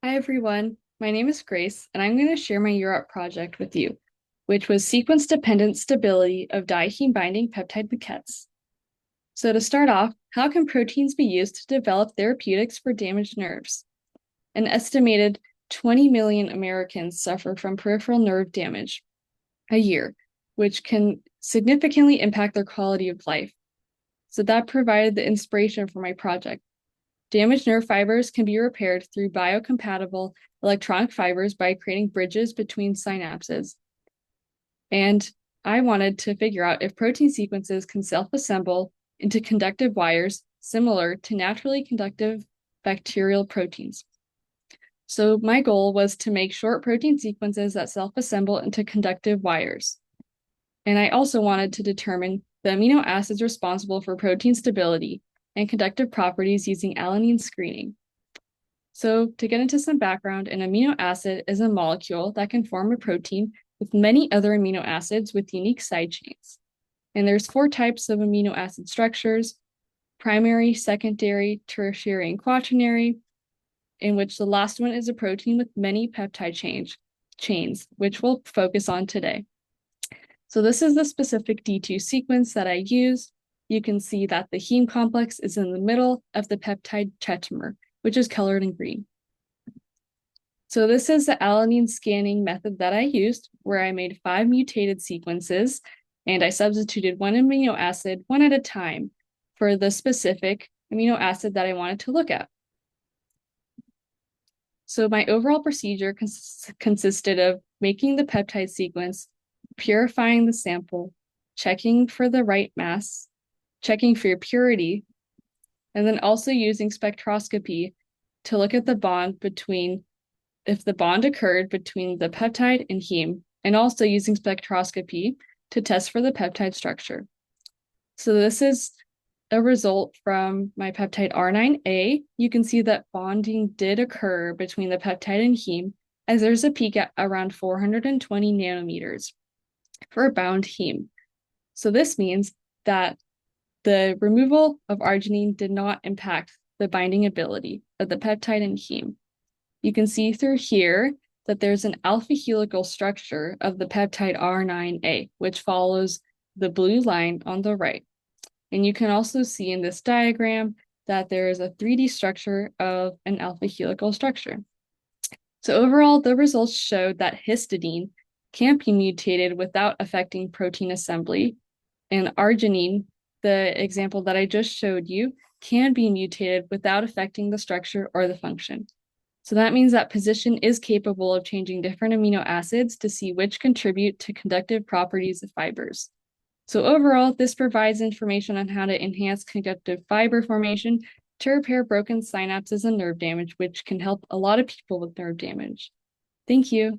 Hi everyone, my name is Grace, and I'm going to share my UROP project with you, which was sequence-dependent stability of diheme binding peptide maquettes. So to start off, how can proteins be used to develop therapeutics for damaged nerves? An estimated 20 million Americans suffer from peripheral nerve damage a year, which can significantly impact their quality of life. So that provided the inspiration for my project. Damaged nerve fibers can be repaired through biocompatible electronic fibers by creating bridges between synapses. And I wanted to figure out if protein sequences can self-assemble into conductive wires similar to naturally conductive bacterial proteins. So my goal was to make short protein sequences that self-assemble into conductive wires. And I also wanted to determine the amino acids responsible for protein stability and conductive properties using alanine screening. So to get into some background, an amino acid is a molecule that can form a protein with many other amino acids with unique side chains. And there's 4 types of amino acid structures: primary, secondary, tertiary, and quaternary, in which the last one is a protein with many peptide chains, which we'll focus on today. So this is the specific D2 sequence that I used. You can see that the heme complex is in the middle of the peptide tetramer, which is colored in green. So this is the alanine scanning method that I used, where I made 5 mutated sequences, and I substituted one amino acid one at a time for the specific amino acid that I wanted to look at. So my overall procedure consisted of making the peptide sequence, purifying the sample, checking for the right mass, checking for purity, and then also using spectroscopy to look at the bond between, if the bond occurred between the peptide and heme, and also using spectroscopy to test for the peptide structure. So this is a result from my peptide R9A. You can see that bonding did occur between the peptide and heme, as there's a peak at around 420 nanometers for a bound heme. So this means that the removal of arginine did not impact the binding ability of the peptide and heme. You can see through here that there's an alpha helical structure of the peptide R9A, which follows the blue line on the right. And you can also see in this diagram that there is a 3D structure of an alpha helical structure. So overall, the results showed that histidine can't be mutated without affecting protein assembly, and arginine, the example that I just showed you, can be mutated without affecting the structure or the function. So that means that position is capable of changing different amino acids to see which contribute to conductive properties of fibers. So overall, this provides information on how to enhance conductive fiber formation to repair broken synapses and nerve damage, which can help a lot of people with nerve damage. Thank you.